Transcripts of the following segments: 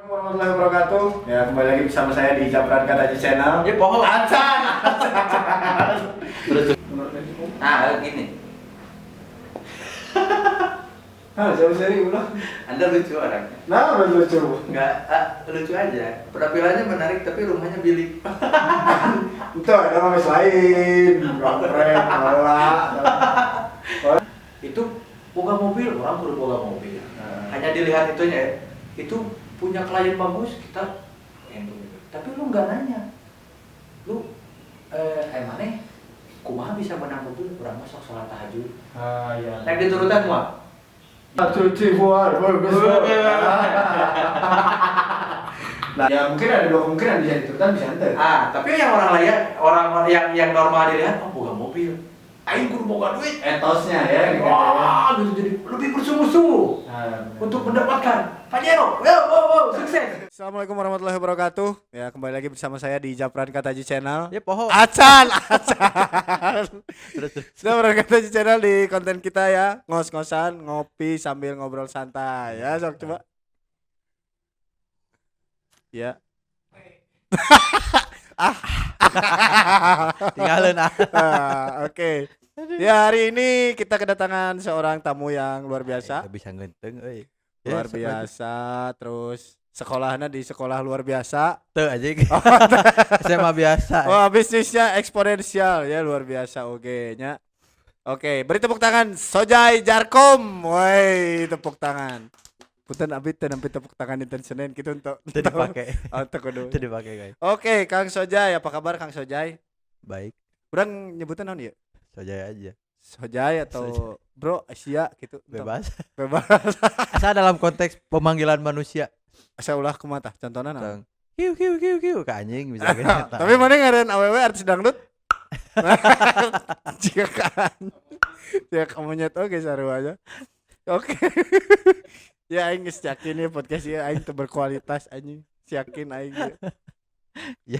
Warahmatullahi wabarakatuh. Ya, kembali lagi bersama saya di Japran Kata Channel. Ya pohon. Acan. Gini. Seri ulang. Anda lucu orangnya. Nah, udah lucu. Enggak, lucu aja. Penampilannya menarik tapi rumahnya bilik. Itu ada ngamis lain. Ngompreng, nolak. Itu boga mobil, orang kudu boga mobil. Hanya dilihat itunya ya. Itu punya klien bagus, kita tapi lu nggak nanya. Lu maneh kumaha bisa menang mobil urang mah sok salat tahajud. Iya. Naik diturutan mah. Cuci buat bagus. Nah, ya mungkin ada dua kemungkinan bisa diturutan bisa ente. Tapi yang orang lain, orang yang normal dilihat, oh boga mobil. Aing kudu boga duit. Etosnya ya. Wah, gitu jadi lebih bersungguh-sungguh untuk mendapatkan Pajero. Wow, sukses. Assalamualaikum warahmatullahi wabarakatuh. Ya, kembali lagi bersama saya di Japran Kataji Channel. Ya pohon. Acan. Terus. Japran Kataji Channel di konten kita ya, ngos-ngosan, ngopi sambil ngobrol santai. Ya, sok coba. Ya. Tinggalin Oke. Ya, hari ini kita kedatangan seorang tamu yang luar biasa. Bisa ngenteng euy. Luar biasa, terus sekolahnya di sekolah luar biasa. Teu aja. SMA biasa. Wah, bisnisnya eksponensial ya, luar biasa nya. Oke, beri tepuk tangan Sojai Jarkom. Woi, tepuk tangan. Punten abi teu nampi tepuk tangan dinten Senin kitu untuk Teu dipake. Oh, teu kudu. Teu dipake guys. Oke, Kang Sojai, apa kabar Kang Sojai? Baik. Urang nyebutan naon ieu? Sojai aja. Sojai atau Bro Asia gitu. Bebas. Bebas. Asal dalam konteks pemanggilan manusia. Asa ulah kumaha tah? Contohna naon? Kiu ka anjing bisa gitu. Tapi mana ngaran awewe artis dangdut? Jika kan. Ya kamu nyet oke sarua aja. Oke. Ya aing geus yakin ya podcast ieu aing teu berkualitas anjing. Yakin aing. Ya.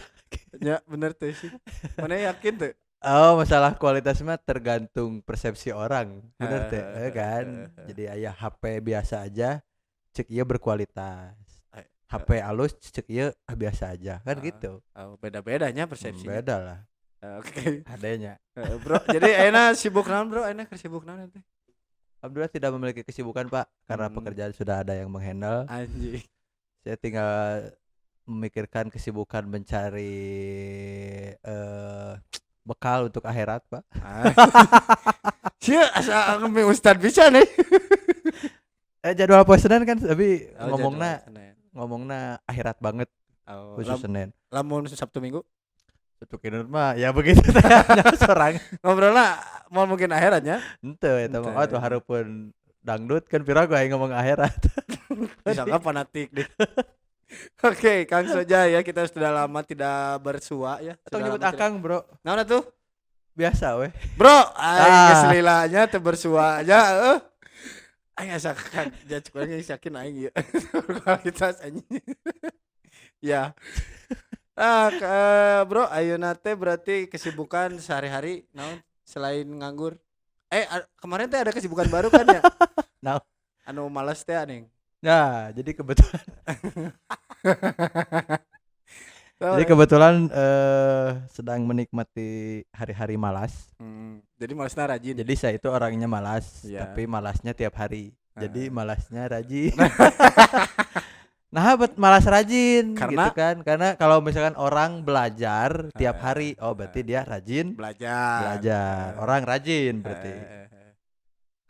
Ya bener teh sih. Mana yakin tuh? Oh, masalah kualitas mah tergantung persepsi orang. Bener teh, kan? Jadi aya HP biasa aja cek ieu berkualitas. HP alus cek ieu biasa aja. Kan gitu. Oh, beda-bedanya persepsinya. Beda lah. Oke. Adanya. Bro, jadi ayeuna sibuk naon, Bro? Ayeuna sibuk naon teh? Alhamdulillah tidak memiliki kesibukan, Pak, karena pekerjaan sudah ada yang menghandle. Anjing. Saya tinggal memikirkan kesibukan mencari bekal untuk akhirat, Pak. Sia asa ngembe ustad bisa nih. Jadwal poe Senin kan tapi ngomongna akhirat banget. Khusus Senin. Lamun Sabtu Minggu Sabtu kineun mah ya begitu tanya sorang. ngobrolna mau mungkin akhiratnya. Henteu eta mah tuh hareupeun dangdut kan pira gua ngomong akhirat. Disangka fanatik deh. Oke, Kang Sojai ya, kita sudah lama tidak bersua ya. Atau nyebut akang, Bro. Naon atuh? Biasa weh. Bro, aing geus lilanya teu bersua aja aing asa kan dia cukup yakin aing ieu kualitas anjing. Ya. Bro, ayeuna teh berarti kesibukan sehari-hari naon selain nganggur? Kemarin teh ada kesibukan baru kan ya? Naon? Anu malas teh aneh. Nah, jadi kebetulan sedang menikmati hari-hari malas. Jadi malasnya rajin. Jadi saya itu orangnya malas, tapi malasnya tiap hari. Jadi malasnya rajin. Nah, malas rajin gitu kan. Karena kalau misalkan orang belajar tiap hari, oh berarti dia rajin belajar. Orang rajin berarti.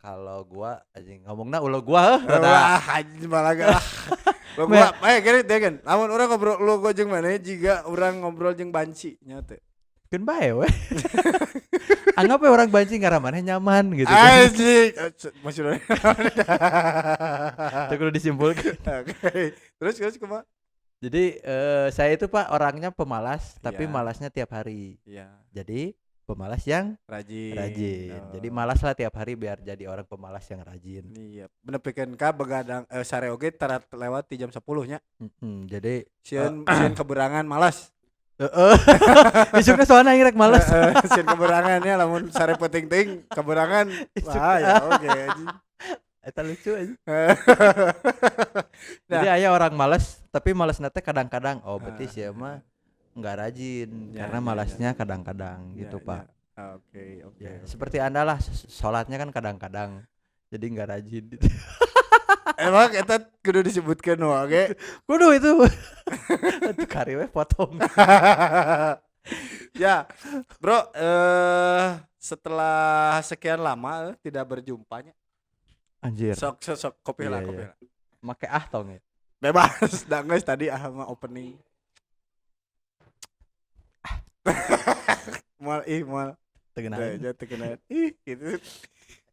Kalau gua anjing ngomongna ulah gua wah anjing balaga. Gua gini deh kan. Lamun urang ngobrol lu gua jeung maneh jiga urang ngobrol jeung banci nya teh. Keun bae we. Anggap we orang banci ngaran maneh nyaman gitu kan. Anjing. Maksudnya. Itu kudu disimpulkan. Oke. Terus kumaha? Jadi saya itu Pak orangnya pemalas tapi malasnya tiap hari. Iya. Jadi pemalas yang rajin. Oh. Jadi malas lah tiap hari biar jadi orang pemalas yang rajin. Iya. Benepikeun ka begadang sare oge tarat lewat di jam 10 nya. Jadi sieun keberangan malas. Isukna soalna aing rek malas. Sieun keberangan nya lamun sare penting-ting keberangan. Wah ya oge. Eta lucu aja. Nah, Jadi aya orang males, tapi males nate kadang-kadang. Oh, berarti ah, sih mah nggak rajin ya karena ya ya malasnya kadang-kadang ya gitu, ya. Pak. Oke oke Ya, oke. seperti Anda lah, sholatnya kan kadang-kadang. Jadi nggak rajin. Emang kita kudu disebutkan wae. Kudu itu. Itu kari we potong. Ya, bro, setelah sekian lama tidak berjumpanya. Anjir. Sok sok sok kopi Iya, lah iya. kopi lah. Make tong ya. Bebas, dah guys tadi mah opening. Mal Tegenain. udah aja terkenal gitu.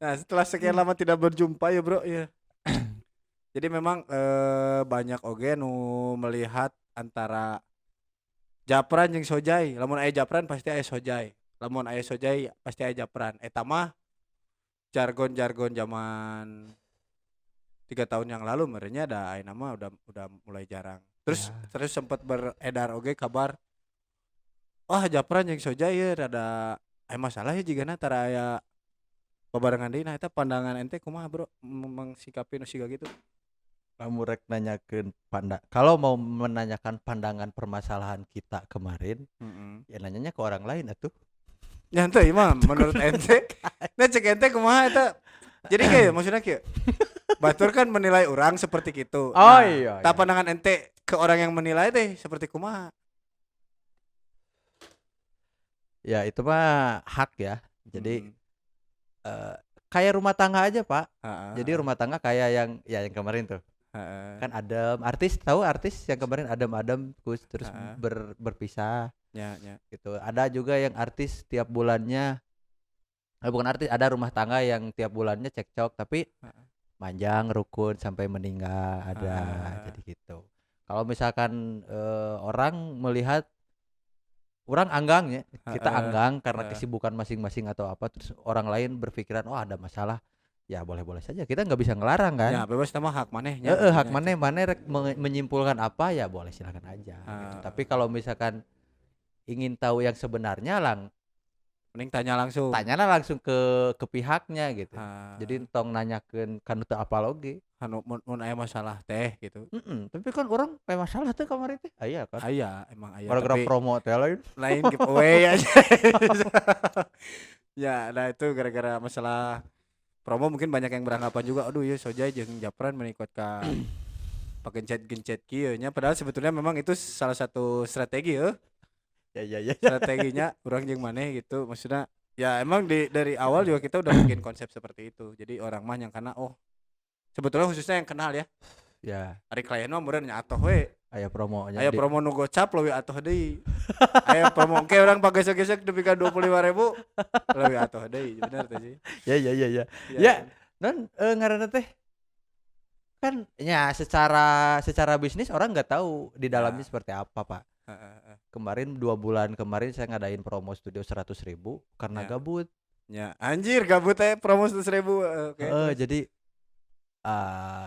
Nah, setelah sekian lama tidak berjumpa ya bro ya. Jadi memang banyak oge nu melihat antara Japran jeung Sojai. Lamun aya Japran pasti aya Sojai. Lamun aya Sojai pasti aya Japran. Eta mah jargon-jargon zaman 3 tahun yang lalu merenya ada aya nama udah mulai jarang. Terus Ya. terus sempat beredar oge kabar wah Japran jeung Sojai ya rada aya masalah ya jigana tara aya babarengan deui. Nah eta pandangan ente kumaha bro mengsikapi nu siga gitu? Kamu rek nanyakeun kalau mau menanyakan pandangan permasalahan kita kemarin, ya nanyanya ke orang lain atuh. Ya henteu ieu mah menurut ente. Nah cek ente kumaha eta? Jadi kayak maksudnya kayak batur kan menilai orang seperti gitu. Oh, Nah, iya, tah iya. pandangan ente ke orang yang menilai teh seperti kumaha? Ya itu mah hak ya. Jadi Hmm. kayak rumah tangga aja, Pak. Heeh, Jadi rumah tangga kayak yang kemarin tuh. heeh, Kan Adem, tahu artis yang kemarin Adem terus heeh. berpisah Ya, ya. gitu. Ada juga yang artis tiap bulannya bukan artis, ada rumah tangga yang tiap bulannya cekcok tapi Heeh. manjang rukun sampai meninggal ada. Heeh. Jadi gitu. Kalau misalkan orang melihat orang anggang ya, kita Heeh, anggang karena heeh. kesibukan masing-masing atau apa, terus orang lain berpikiran oh ada masalah, ya boleh-boleh saja, kita nggak bisa ngelarang kan. Ya bebas nama hak manehnya. Hak intinya itu. mana rek menyimpulkan apa ya boleh silakan aja gitu. Tapi kalau misalkan ingin tahu yang sebenarnya Mending tanya langsung. tanyalah langsung ke pihaknya gitu. Ah, Jadi tong nanyakeun kan teu apaloge. anu mun aya masalah teh gitu. Tapi kan orang kayak masalah tuh kemarin teh. Aya kan. Aya emang aya Gara-gara tapi promo teh lain. lain giveaway aja. Ya, nah itu gara-gara masalah promo mungkin banyak yang beranggapan juga aduh ya Sojai jeung Japran menikot ka pagencet-gencet kieu nya padahal sebetulnya memang itu salah satu strategi ya. Ya. Strateginya orang jeung maneh gitu. Maksudnya ya emang dari awal juga kita udah bikin konsep seperti itu. Jadi orang mah yang karena oh sebetulnya khususnya yang kenal ya. Ya, Ari klien mah meureun nya atoh we. aya promonya. Aya promo nu gocap leuwih atoh deui. Aya promo ke orang pagesek-gesek nepi ka 25.000 leuwih atoh deui. Bener teh sih. Ya. Iya, Ya, non ngaranna teh kan ya secara bisnis orang nggak tahu di dalamnya Ya. seperti apa, Pak. Heeh. Kemarin 2 bulan kemarin saya ngadain promo studio 100.000 karena Ya. gabut. Ya, anjir gabut teh promo 100.000. Oke. terus. Jadi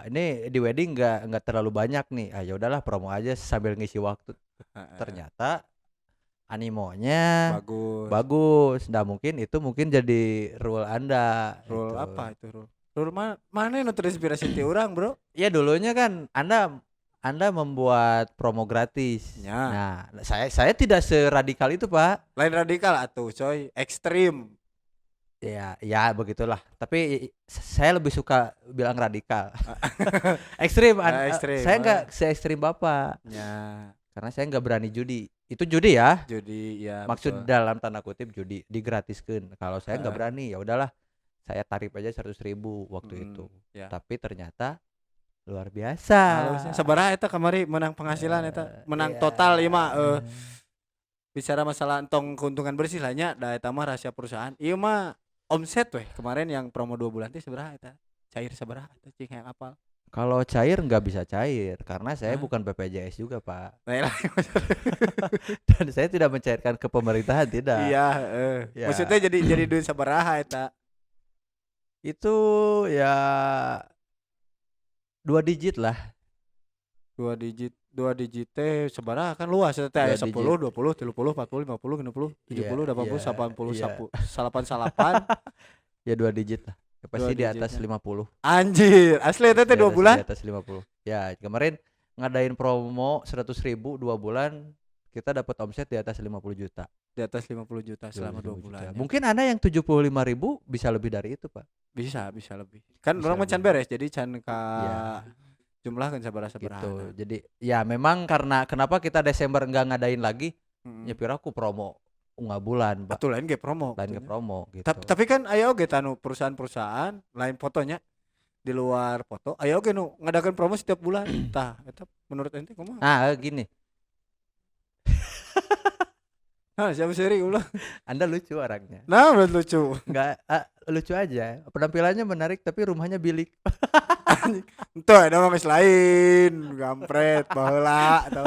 ini di wedding nggak terlalu banyak nih. Ya udahlah promo aja sambil ngisi waktu. Heeh. Ternyata animonya Bagus. Nah, mungkin jadi rule Anda. Rule gitu. apa itu rule? Rule mana nu terinspirasi ti urang, Bro? Ya dulunya kan Anda membuat promo gratis. Ya. Nah, saya tidak seradikal itu, Pak. Lain radikal atuh, coy. Ekstrim. Ya begitulah. Tapi saya lebih suka bilang radikal. Ekstrim. Ekstrim. Saya nggak se-ekstrim Bapak. Ya, Karena saya nggak berani judi. Itu judi ya. judi ya. Maksud betul. dalam tanda kutip judi digratiskan. Kalau saya nggak Ah. berani, ya udahlah. Saya tarif aja 100.000 waktu itu. Ya. Tapi ternyata luar biasa. Halusnya sabaraha eta kamari menang penghasilan eta? Menang Iya. total ieu mah bicara masalah entong keuntungan bersih lah nya da eta mah rahasia perusahaan. Ieu mah omset weh kemarin yang promo 2 bulan teh sabaraha eta? Cair sabaraha eta cing hayang apal. Kalau cair nggak bisa cair karena saya Hah? bukan BPJS juga, Pak. Nah, lah. Dan saya tidak mencairkan ke pemerintahan, tidak. Iya, Ya. maksudnya jadi duit sabaraha eta? Itu ya 2 digit lah. 2 digit teh sabaraha kan luas eta teh aya 10, 20, 30, 40, 50, 60, 70, 80, 80, 88. Ya 2 digit lah. Ya, pasti di atas digitnya. 50. Anjir, asli eta teh 2 bulan. Di atas 50. Ya, kemarin ngadain promo 100.000 2 bulan, kita dapat omset di atas 50 juta. Di atas 50 juta selama 2 bulan. Ya. Mungkin ada yang 75.000 bisa lebih dari itu, Pak. Bisa lebih. Kan Bisa orang macan beres jadi can ka Ya, jumlah kan sabaraha-sabaraha. gitu. Jadi ya memang karena kenapa kita Desember enggak ngadain lagi? Ya pira aku promo unggah bulan, Pak. Atuh lain ge promo. Lain ke promo gitu. Tapi kan aya oge tanu perusahaan-perusahaan lain fotonya di luar foto, aya oge nu ngadakeun promo setiap bulan. Tah, eta menurut ente kumaha? Gini. Hah, siapa seri ulah? Anda lucu orangnya. Nah, menurut lucu. Enggak, lucu aja. Penampilannya menarik tapi rumahnya bilik. Tuh, ada mah geus lain, gampret, baheula atau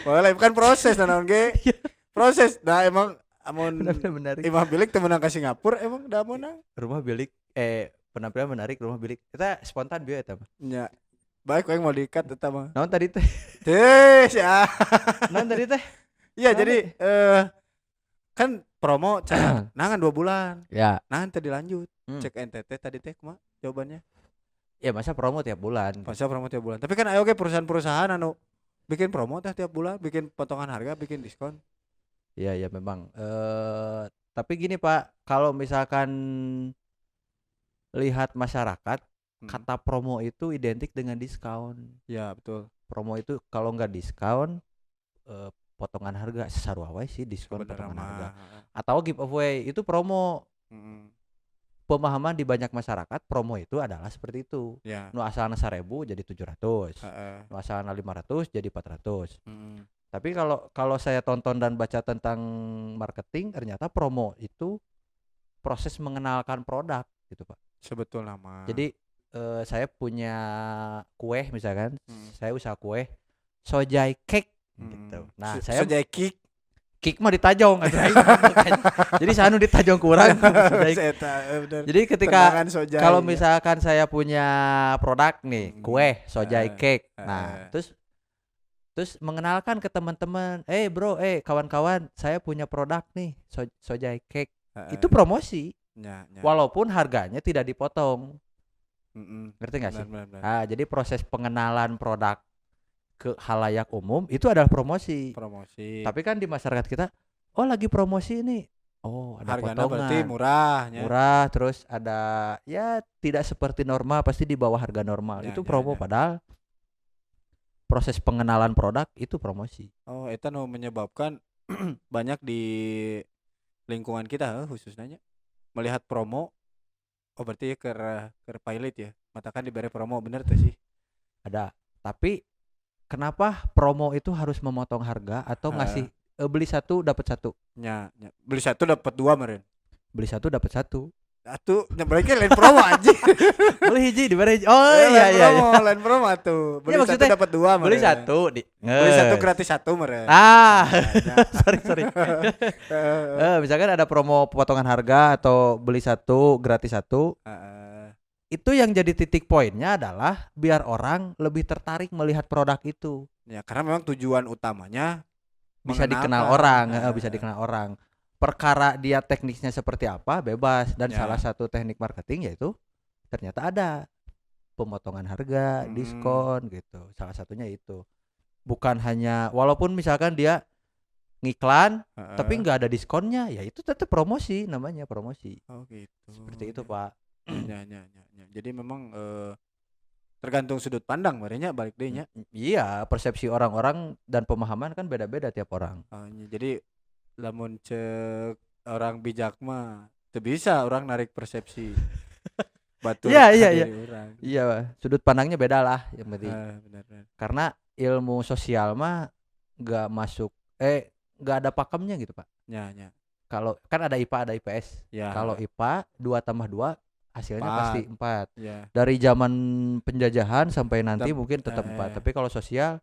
baheula bukan proses naon ge. Proses. Nah, emang amun Menarik. imah bilik teu meunang ka Singapura emang da meunang. Rumah bilik penampilan menarik rumah bilik. Kita spontan bieu eta mah. Nya. Baik we mau diikat eta mah. Naon tadi teh? Teh, ya. Naon tadi teh? Iya, jadi kan promo can nangan 2 bulan. Ya. Nah, teh dilanjut. Hmm. Cek NTT tadi teh kumaha jawabannya? Ya masa promo tiap bulan. Masa promo tiap bulan. Tapi kan ayo ge perusahaan-perusahaan anu bikin promo teh tiap bulan, bikin potongan harga, bikin diskon. Iya ya memang. Tapi gini Pak, kalau misalkan lihat masyarakat, kata promo itu identik dengan diskon. Ya betul. Promo itu kalau nggak diskon, potongan harga sarua wae sih diskon Sebenarnya potongan harga. mah. Atau giveaway itu promo. Mm. Pemahaman di banyak masyarakat promo itu adalah seperti itu. Ya. Nu asalna 1.000 jadi 700. Heeh. Nu asalna 500 jadi 400. Mm. Tapi kalau saya tonton dan baca tentang marketing, ternyata promo itu proses mengenalkan produk gitu, Pak. Sebetulnya mah. Jadi saya punya kue misalkan, saya usaha kue Sojai Cake gitu. Nah, saya Sojai Kick mah di Tajong jadi sanu di Tajong kurang. Jadi ketika kalau misalkan saya punya produk nih, kue Sojai Cake. Nah, terus mengenalkan ke teman-teman, bro, kawan-kawan, saya punya produk nih, Sojai Cake. Itu promosi. Walaupun harganya tidak dipotong. Ngerti gak sih? Nah, jadi proses pengenalan produk ke halayak umum itu adalah promosi. Tapi kan di masyarakat kita, lagi promosi ini. Ada harganya potongan. Berarti murah, terus ada ya tidak seperti normal, pasti di bawah harga normal. Itu promo padahal proses pengenalan produk itu promosi. Itu menyebabkan banyak di lingkungan kita khususnya melihat promo. Berarti ke pilot ya. Matakan diberi promo, bener tuh sih. Ada. Tapi kenapa promo itu harus memotong harga atau ngasih beli satu dapat satu? Beli satu dapat dua meren. Beli satu dapat satu. Atuh, mereka lain promo aja. Beli hiji diberi hiji. Iya. Lain promo tuh. Beli satu dapat dua meren. Beli satu beli satu gratis satu meren. Sorry. Misalkan ada promo potongan harga atau beli satu gratis satu. Itu yang jadi titik poinnya adalah biar orang lebih tertarik melihat produk itu. Ya, karena memang tujuan utamanya bisa dikenal orang. Perkara dia tekniknya seperti apa bebas, dan salah satu teknik marketing yaitu ternyata ada pemotongan harga, diskon gitu. Salah satunya itu. Bukan hanya walaupun misalkan dia ngiklan tapi nggak ada diskonnya, ya itu tetap promosi, namanya promosi. Gitu. Seperti itu, Pak. Ya. Jadi memang tergantung sudut pandang merenya balik deh nya. Iya, persepsi orang-orang dan pemahaman kan beda-beda tiap orang. Jadi lamun cek orang bijak mah teu bisa orang narik persepsi. Batur. Iya. Iya, sudut pandangnya beda lah yang penting. Benar. Karena ilmu sosial mah nggak masuk nggak ada pakemnya gitu, Pak. Ya. Kalau kan ada IPA ada IPS. Ya. Kalau IPA 2+2 hasilnya 4. Pasti 4. Ya. Dari zaman penjajahan sampai nanti mungkin tetap 4. Tapi kalau sosial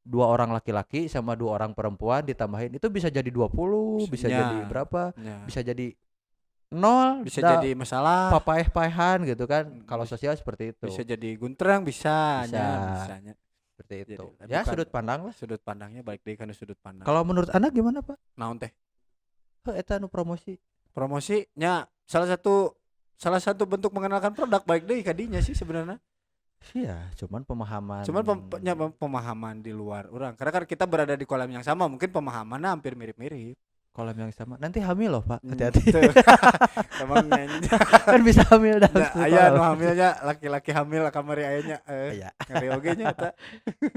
2 orang laki-laki sama 2 orang perempuan ditambahin itu bisa jadi 20, bisa jadi berapa? Bisa jadi 0, bisa jadi masalah. Papaeh-paehan gitu kan. Kalau sosial seperti itu. Bisa jadi guntrang bisanya. Seperti itu. Jadi, ya sudut pandang lah. Sudut pandangnya balik deh kan sudut pandang. Kalau menurut Anda gimana, Pak? Naon teh? Eta nu promosi. Promosinya salah satu salah satu bentuk mengenalkan produk baik deh kadinya sih sebenarnya. Iya, cuman pemahaman. Pemahaman di luar orang. Karena kan kita berada di kolam yang sama, mungkin pemahamannya hampir mirip-mirip. kolam yang sama. Nanti hamil loh, Pak. Hmm, Hati-hati. tuh. Emang Kan bisa hamil dalam satu aya nu kolam. hamilnya laki-laki hamil kamari ayahnya Iya. ngeri oge nya eta.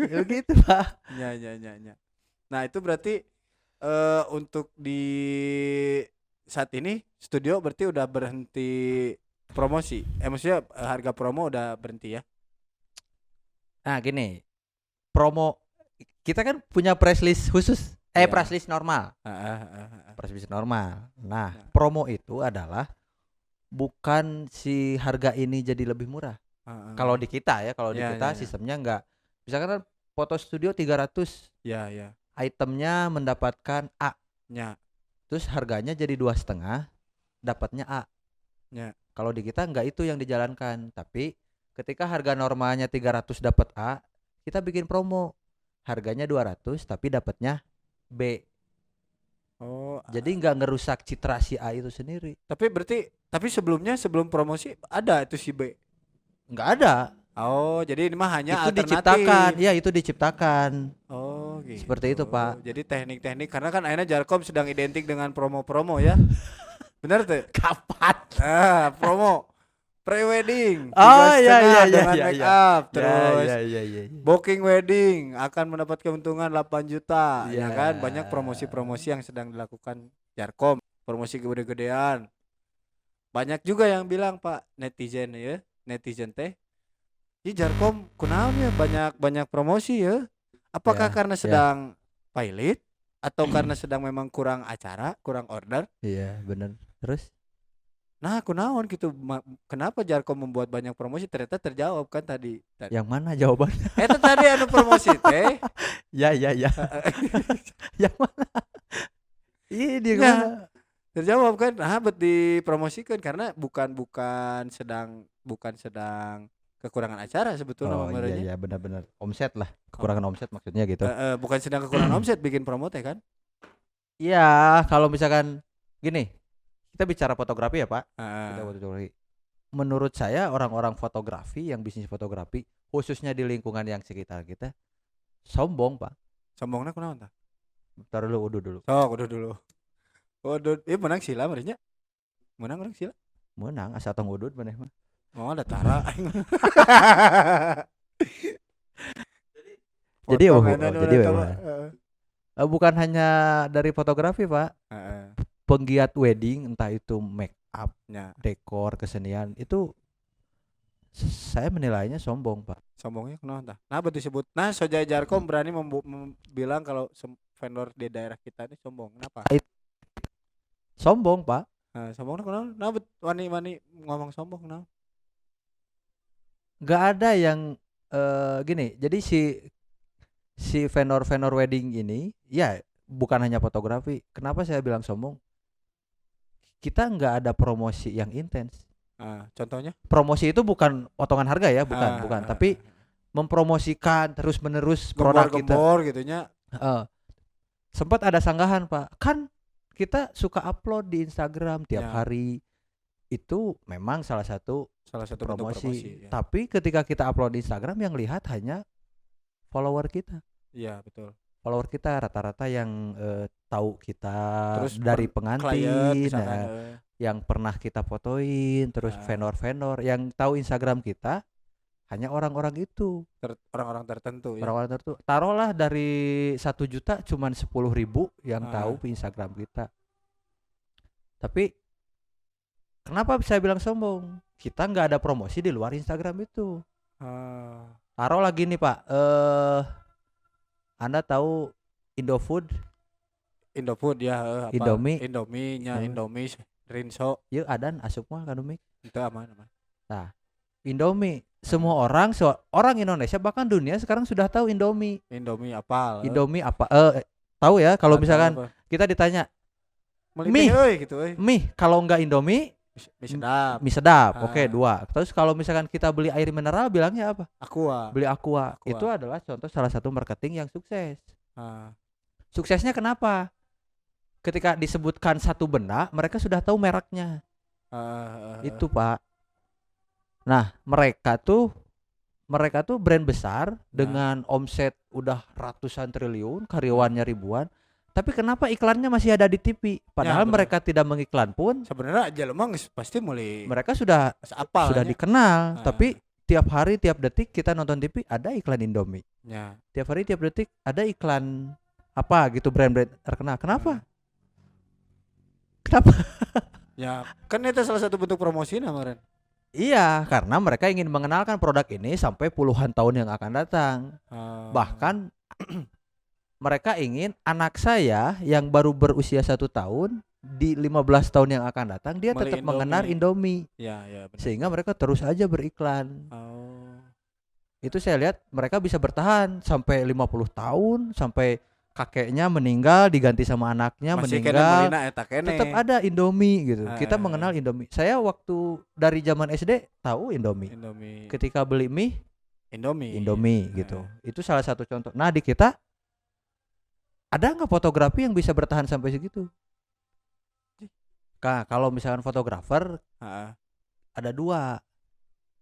Ya gitu, Pak. Nya. Nah, itu berarti untuk di saat ini studio berarti udah berhenti promosi. Maksudnya harga promo udah berhenti ya. Nah, gini. Promo kita kan punya press list khusus. Iya. Press list normal. Press list normal. Nah, Ya. promo itu adalah bukan si harga ini jadi lebih murah. Kalau di kita ya, kalau di Ya, kita ya. sistemnya enggak. Misalkan foto studio 300, Ya. itemnya mendapatkan A. Ya. Terus harganya jadi 2,5, dapatnya A. Ya. Kalau di kita enggak itu yang dijalankan, tapi ketika harga normalnya 300 dapat A, kita bikin promo. Harganya 200 tapi dapatnya B. Oh, Jadi enggak ngerusak citra si A itu sendiri. tapi sebelum promosi ada itu si B. Enggak ada. Oh, jadi ini mah hanya Itu alternatif. diciptakan. Iya, itu diciptakan. Oh, gitu. Seperti itu, Pak. Jadi teknik-teknik karena kan akhirnya Jarkom sedang identik dengan promo-promo ya. Benar tuh? Kapan? Promo pre-wedding. Oh, 3,5 iya, dengan iya, make iya. up terus. Iya. Booking wedding akan mendapat keuntungan 8 juta, ya Iya. kan? Banyak promosi-promosi yang sedang dilakukan Jarkom, promosi gede-gedean. Banyak juga yang bilang, Pak, netizen teh, "Ih, Jarkom kunaon ya banyak promosi ya? Apakah Ya, karena ya. sedang pilot atau karena sedang memang kurang acara, kurang order?" Iya, benar. Terus? Nah, kunaon gitu, kenapa Jarkom membuat banyak promosi? Ternyata terjawab kan tadi. Yang mana jawabannya? Itu tadi anu promosi teh. Ya. Yang mana? Ini Ya. mana? Terjawab kan, bet dipromosikan karena bukan sedang kekurangan acara sebetulnya Oh mamernya. iya, benar-benar. Omset lah, kekurangan omset maksudnya gitu. Bukan sedang kekurangan omset bikin promo teh kan? Iya, kalau misalkan gini, kita bicara fotografi ya, Pak. Kita Heeh. fotografi. Menurut saya orang-orang fotografi yang bisnis fotografi, khususnya di lingkungan yang sekitar kita, sombong, Pak. Sombongna kunaon tah? Bentar dulu, udah dulu. Sok udah dulu. Udud, menang sila merenya. Menang orang sila. Menang asa tong udud maneh mah. Oh, ada tara. Jadi Potong oh, enan jadi udah tara. Pak. Bukan hanya dari fotografi, Pak. Heeh. Penggiat wedding, entah itu make up, Ya, dekor, kesenian, itu saya menilainya sombong, Pak. sombongnya kunaon tah? Nah, betul disebut. Nah, Sojai Jarkom berani bilang kalau vendor di daerah kita ini sombong. Kenapa? Sombong, Pak. Sombongnya kunaon? Nah, wani ngomong sombong nah. Nggak ada yang gini. Jadi si vendor wedding ini, ya bukan hanya fotografi. Kenapa saya bilang sombong? Kita nggak ada promosi yang intens. Contohnya? Promosi itu bukan potongan harga ya, bukan. Tapi mempromosikan terus-menerus produk kita. Gembor gitunya. Sempat ada sanggahan, Pak. Kan kita suka upload di Instagram tiap Ya. hari. Itu memang salah satu Bentuk promosi. ya. Tapi ketika kita upload di Instagram yang lihat hanya follower kita. Iya, betul. Follower kita rata-rata yang tahu kita Terus dari klien pengantin, misalkan. yang pernah kita fotoin, terus vendor-vendor yang tahu Instagram kita hanya orang-orang itu. Orang-orang tertentu ya. Orang-orang tertentu. Taruhlah dari 1 juta cuman 10.000 yang tahu Instagram kita. Tapi kenapa saya bilang sombong? Kita nggak ada promosi di luar Instagram itu. Taruh lagi nih, Pak. Anda tahu Indofood? Indofood ya, Indomie. Indomie, Rinso. Yuk adan asup mah kan Mik. Itu aman. Nah, Indomie. Semua orang Indonesia bahkan dunia sekarang sudah tahu Indomie. Indomie apal. Indomie apa? Tahu ya kalau misalkan kita ditanya, mie gitu mie kalau enggak Indomie mie sedap. Oke, 2. Terus kalau misalkan kita beli air mineral bilangnya apa? Aqua. Beli Aqua. Itu adalah contoh salah satu marketing yang sukses. Suksesnya kenapa? Ketika disebutkan satu benda, mereka sudah tahu mereknya. Itu Pak. Nah, mereka tuh brand besar dengan omset udah ratusan triliun, karyawannya ribuan. Tapi kenapa iklannya masih ada di TV? Padahal mereka tidak mengiklan pun. Sebenarnya aja emang pasti mulai. Mereka sudah dikenal, tapi tiap hari, tiap detik kita nonton TV ada iklan Indomie. Ya. Tiap hari, tiap detik ada iklan apa gitu, brand-brand terkenal. Kenapa? Kenapa? Ya, kan itu salah satu bentuk promosi kemarin. Iya, karena mereka ingin mengenalkan produk ini sampai puluhan tahun yang akan datang. Bahkan mereka ingin anak saya yang baru berusia 1 tahun di 15 tahun yang akan datang dia tetap mengenal Indomie. Ya, benar. Sehingga mereka terus aja beriklan. Itu saya lihat mereka bisa bertahan sampai 50 tahun, sampai kakeknya meninggal diganti sama anaknya masih meninggal. Tetap ada Indomie gitu. Kita mengenal Indomie. Saya waktu dari zaman SD tahu Indomie. Ketika beli mie Indomie gitu. Itu salah satu contoh. Nah, di kita ada nggak fotografi yang bisa bertahan sampai segitu? Kalau misalkan fotografer ada 2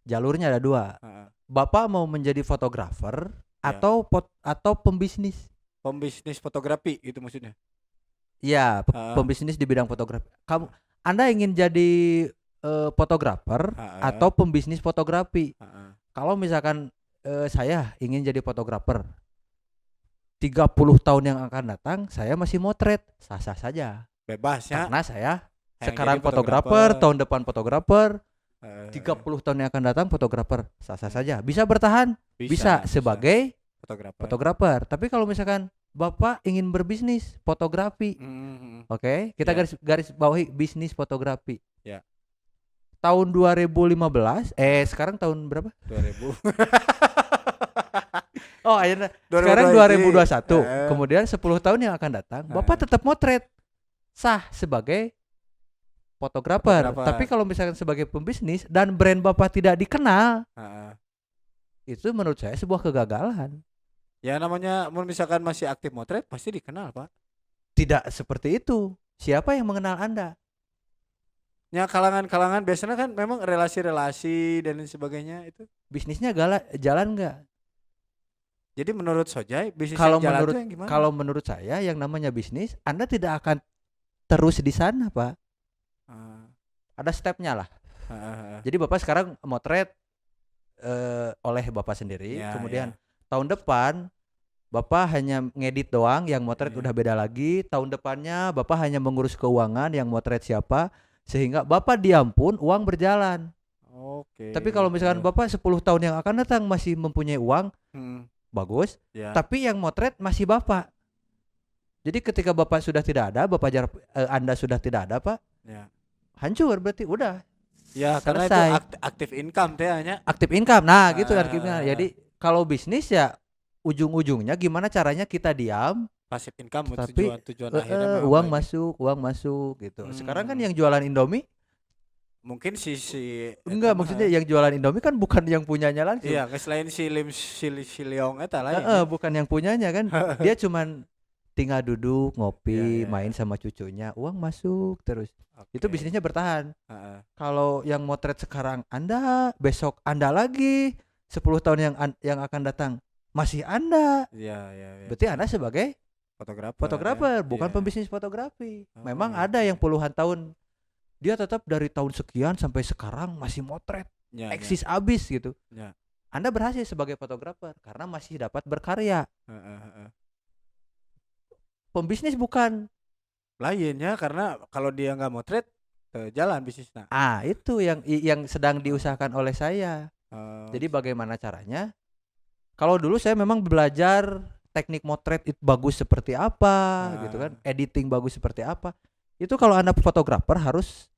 jalurnya, ada 2. Bapak mau menjadi fotografer atau pembisnis? Pembisnis fotografi itu maksudnya? Iya, pembisnis di bidang fotografi. Anda ingin jadi fotografer atau pembisnis fotografi? Kalau misalkan saya ingin jadi fotografer, 30 tahun yang akan datang saya masih motret, sah-sah saja. Bebas ya. Karena saya sekarang fotografer, tahun depan fotografer, 30 tahun yang akan datang fotografer, sah-sah saja. Bisa bertahan? Bisa sebagai fotografer. Tapi kalau misalkan Bapak ingin berbisnis fotografi, oke, kita garis bawahi bisnis fotografi. Ya. Tahun 2015, sekarang tahun berapa? 2000. Oh, akhirnya sekarang 2021. Kemudian 10 tahun yang akan datang, Bapak tetap motret, sah sebagai fotografer. Tapi kalau misalkan sebagai pembisnis dan brand Bapak tidak dikenal, itu menurut saya sebuah kegagalan. Ya namanya misalkan masih aktif motret pasti dikenal, Pak. Tidak seperti itu. Siapa yang mengenal Anda? Ya kalangan biasanya kan memang relasi-relasi dan lain sebagainya itu. Bisnisnya jalan nggak? Jadi menurut Sojai bisnis kalau yang menurut yang gimana? Kalau menurut saya yang namanya bisnis, Anda tidak akan terus di sana, Pak. Ada stepnya lah. Jadi Bapak sekarang motret oleh Bapak sendiri, kemudian tahun depan Bapak hanya ngedit doang, yang motret udah beda lagi. Tahun depannya Bapak hanya mengurus keuangan, yang motret siapa, sehingga Bapak diam pun uang berjalan. Oke. Tapi kalau misalkan Bapak 10 tahun yang akan datang masih mempunyai uang, bagus, tapi yang motret masih Bapak. Jadi ketika Bapak sudah tidak ada, Anda sudah tidak ada, Pak, hancur berarti udah. Ya, karena itu aktif income tehnya. Aktif income, nah gitu artinya. Jadi kalau bisnis ya ujung-ujungnya gimana caranya kita diam, pasif income, tapi tujuan akhirnya uang masuk gitu. Sekarang kan yang jualan Indomie mungkin si enggak, maksudnya yang jualan Indomie kan bukan yang punyanya langsung. Iya, selain si Leong eta lain. Bukan yang punyanya kan. Dia cuman tinggal duduk ngopi, main sama cucunya, uang masuk terus. Itu bisnisnya bertahan. Kalau yang motret sekarang Anda, besok Anda lagi, 10 tahun yang akan datang masih Anda. Iya. Berarti Anda sebagai fotografer, bukan pembisnis fotografi. Memang ada yang puluhan tahun dia tetap dari tahun sekian sampai sekarang masih motret, eksis abis gitu. Anda berhasil sebagai fotografer karena masih dapat berkarya. Pembisnis bukan. Lainnya karena kalau dia nggak motret jalan bisnisnya. Itu yang sedang diusahakan oleh saya. Jadi bagaimana caranya? Kalau dulu saya memang belajar teknik motret itu bagus seperti apa, gitu kan? Editing bagus seperti apa. Itu kalau Anda fotografer harus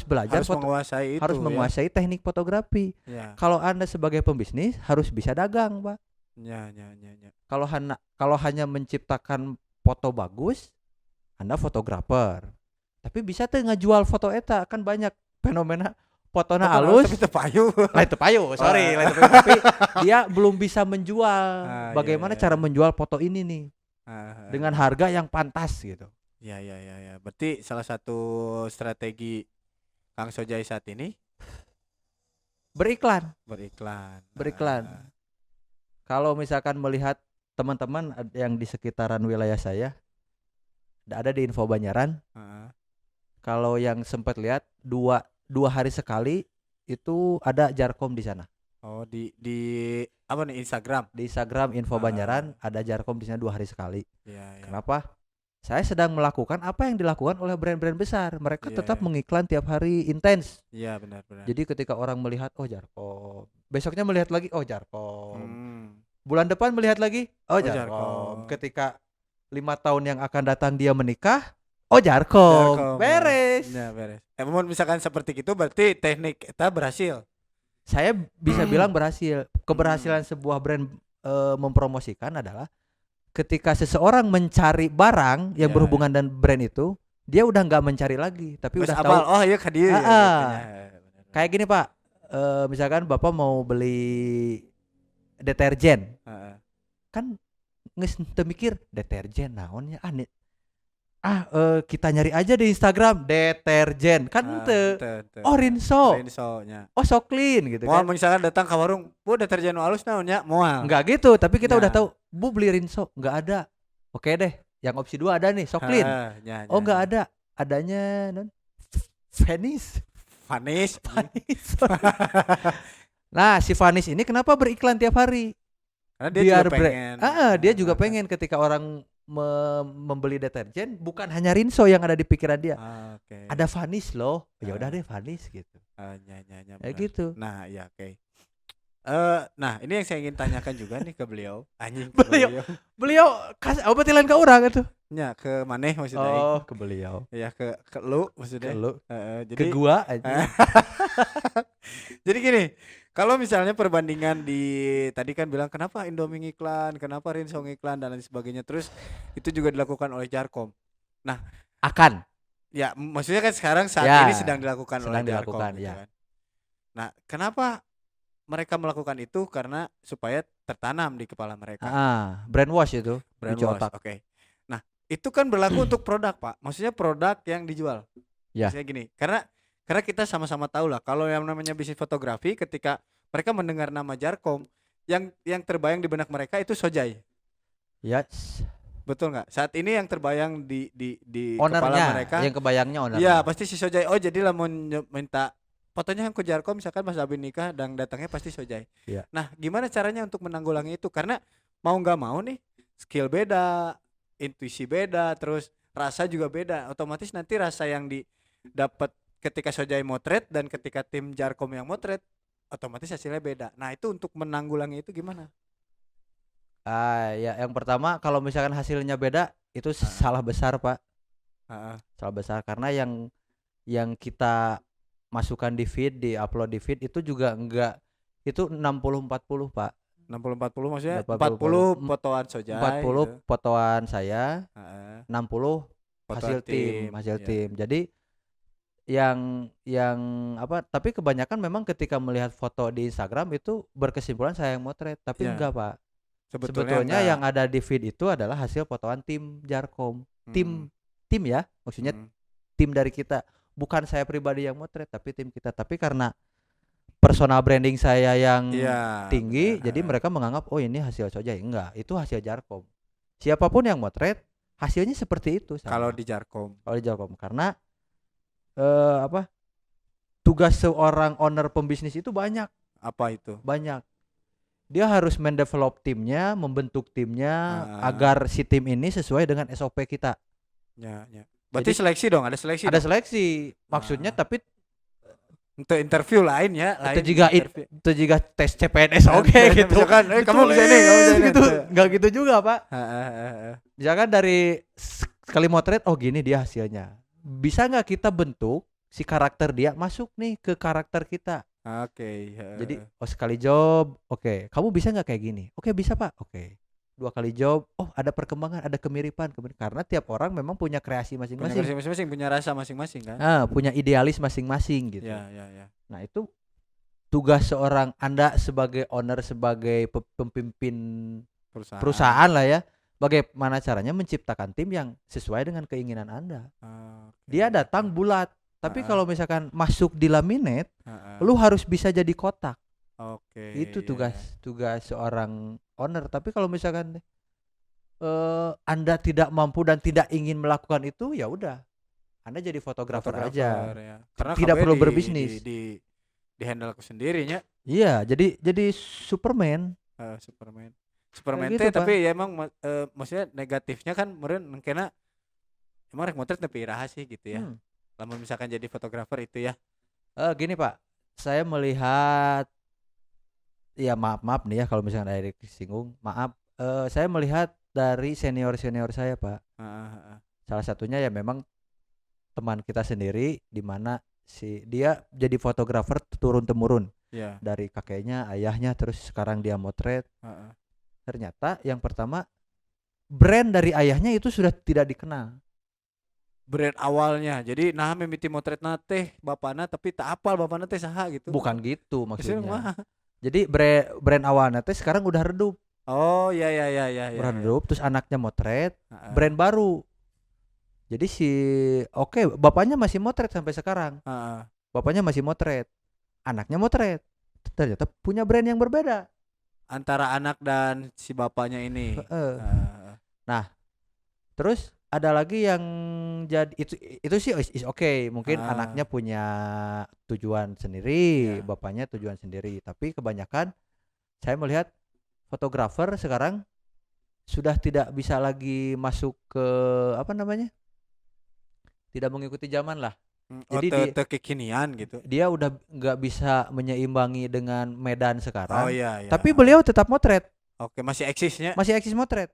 belajar, harus menguasai teknik fotografi. Kalau Anda sebagai pembisnis harus bisa dagang, Pak. Kalau hanya menciptakan foto bagus, Anda fotografer. Tapi bisa tuh ngejual foto eta, kan banyak fenomena fotona halus. Itu payu, sorry. Tapi dia belum bisa menjual. Bagaimana cara menjual foto ini nih? Dengan harga yang pantas gitu. Ya. Berarti salah satu strategi Kang Sojai saat ini beriklan. beriklan. Kalau misalkan melihat teman-teman yang di sekitaran wilayah saya, ada di Info Banyaran. Kalau yang sempat lihat dua hari sekali itu ada Jarkom di sana. Oh, di apa nih, Instagram? Di Instagram Info Banyaran ada Jarkom di sana 2 hari sekali. Ya. Kenapa? Saya sedang melakukan apa yang dilakukan oleh brand-brand besar. Mereka tetap mengiklan tiap hari intens. Iya, benar. Jadi ketika orang melihat oh Jarkom, besoknya melihat lagi oh Jarkom. Bulan depan melihat lagi oh Jarkom. Ketika 5 tahun yang akan datang dia menikah, oh Jarkom. Beres. Ya, beres. Misalkan seperti itu berarti teknik kita berhasil. Saya bisa bilang berhasil. Keberhasilan sebuah brand mempromosikan adalah ketika seseorang mencari barang yang berhubungan dengan brand itu, dia udah nggak mencari lagi, tapi udah tahu. Oh iya kan dia. Kayak gini Pak, misalkan Bapak mau beli deterjen, kan nges mikir deterjen naonnya aneh. Kita nyari aja di Instagram deterjen kan oh Rinso-nya. Oh Soklin gitu kan. Misalkan datang ke warung, Bu deterjen halus naonnya moal. Enggak gitu, tapi kita udah tahu, Bu beli Rinso, enggak ada. Oke deh, yang opsi 2 ada nih, Soklin. Oh enggak ada, adanya Vanis. Nah, si Vanis ini kenapa beriklan tiap hari? Karena dia juga pengen. Dia juga pengen ketika orang membeli deterjen bukan hanya Rinso yang ada di pikiran dia. Ada Vanis loh. Ya udah deh Vanis gitu. Gitu. Nah, ya oke. Nah, ini yang saya ingin tanyakan juga nih ke beliau. Beliau kasih obatilan ke orang itu. Ya, ke maneh maksudnya. Oh, ke beliau. Ya, ke lu maksudnya. Ke lu. Jadi ke gua aja. Jadi gini, kalau misalnya perbandingan di tadi kan bilang kenapa Indomie ngiklan, kenapa Rinso ngiklan dan lain sebagainya, terus itu juga dilakukan oleh Jarkom. Nah, ya maksudnya kan sekarang saat ini sedang dilakukan oleh Jarkom gitu kan. Nah, kenapa mereka melakukan itu? Karena supaya tertanam di kepala mereka. Brainwash itu. Brainwash. Oke. Nah, itu kan berlaku untuk produk, Pak. Maksudnya produk yang dijual. Maksudnya gini, karena kita sama-sama tahu lah kalau yang namanya bisnis fotografi, ketika mereka mendengar nama Jarkom, yang terbayang di benak mereka itu Sojai. Yes. Betul nggak? Saat ini yang terbayang di ownernya, kepala mereka, yang kebayangnya ownernya. Iya, pasti si Sojai. Oh, jadi lah mau minta fotonya yang ke Jarkom, misalkan Mas Abin nikah dan datangnya pasti Sojai. Ya. Nah, gimana caranya untuk menanggulangi itu? Karena mau nggak mau nih, skill beda, intuisi beda, terus rasa juga beda. Otomatis nanti rasa yang didapat ketika Sojai motret dan ketika tim Jarkom yang motret, otomatis hasilnya beda. Nah, itu untuk menanggulangi itu gimana? Ya yang pertama kalau misalkan hasilnya beda itu salah besar Pak. Salah besar karena yang kita masukkan di feed, di upload di feed itu juga enggak, itu 60-40 Pak. 60-40 maksudnya 40 fotoan Sojai, 40 gitu. Fotoan saya, 60 hasil tim. Jadi yang apa, tapi kebanyakan memang ketika melihat foto di Instagram itu berkesimpulan saya yang motret, tapi enggak Pak. Sebetulnya yang ada di feed itu adalah hasil fotoan tim Jarkom. Tim ya, maksudnya tim dari kita. Bukan saya pribadi yang motret, tapi tim kita. Tapi karena personal branding saya yang tinggi, jadi mereka menganggap oh ini hasil Sojai. Enggak, itu hasil Jarkom. Siapapun yang motret, hasilnya seperti itu. Kalau di Jarkom. Karena tugas seorang owner pembisnis itu banyak. Apa itu? Banyak. Dia harus mendevelop timnya, membentuk timnya agar si tim ini sesuai dengan SOP kita. Ya. Berarti jadi, seleksi dong, ada seleksi. Ada seleksi. Maksudnya tapi untuk interview lain ya, itu juga tes CPNS gitu. Misalkan kamu bisa ini, gitu. Enggak gitu juga, Pak. Misalkan dari sekali motret, oh gini dia hasilnya. Bisa nggak kita bentuk si karakter dia masuk nih ke karakter kita? Jadi sekali job, kamu bisa nggak kayak gini? Bisa Pak. 2 kali job, ada perkembangan, ada kemiripan. Karena tiap orang memang punya kreasi masing-masing, punya rasa masing-masing kan? Punya idealis masing-masing gitu. Ya. Nah itu tugas seorang Anda sebagai owner, sebagai pemimpin perusahaan lah ya. Bagaimana caranya menciptakan tim yang sesuai dengan keinginan Anda. Dia datang bulat, Tapi kalau misalkan masuk di laminate, Heeh. lu harus bisa jadi kotak. Oke. Itu iya. tugas seorang owner. Tapi kalau misalkan Anda tidak mampu dan tidak ingin melakukan itu, ya udah, Anda jadi fotografer aja. Ya. Karena Tidak KB perlu berbisnis. di handle aku sendirinya. Iya, jadi Superman. Superman. Superman Kayak teh gitu, tapi ya emang maksudnya negatifnya kan meureun kena emang rek motret nepi iraha sih gitu ya. Lamun misalkan jadi fotografer itu ya. Gini Pak, saya melihat, ya maaf nih ya kalau misalnya ada disinggung, maaf. Saya melihat dari senior saya Pak. Salah satunya ya memang teman kita sendiri, di mana dia jadi fotografer turun temurun. Iya. Dari kakeknya, ayahnya, terus sekarang dia motret. Ternyata yang pertama, brand dari ayahnya itu sudah tidak dikenal. Brand awalnya. Jadi nah mimiti motret teh bapana tapi tak apal bapana teh saha gitu. Bukan gitu maksudnya. Jadi brand awalnya teh sekarang udah redup. Oh iya. Redup, terus anaknya motret, brand baru. Jadi bapaknya masih motret sampai sekarang. Bapaknya masih motret, anaknya motret. Ternyata punya brand yang berbeda antara anak dan si bapaknya ini. Nah, terus ada lagi yang jadi itu sih is okay. Mungkin anaknya punya tujuan sendiri, bapaknya tujuan sendiri. Tapi kebanyakan saya melihat fotografer sekarang sudah tidak bisa lagi masuk ke tidak mengikuti zaman lah. Jadi kekinian gitu. Dia udah nggak bisa menyeimbangi dengan medan sekarang. Oh iya. Tapi beliau tetap motret. Oke, masih eksisnya. Masih eksis motret.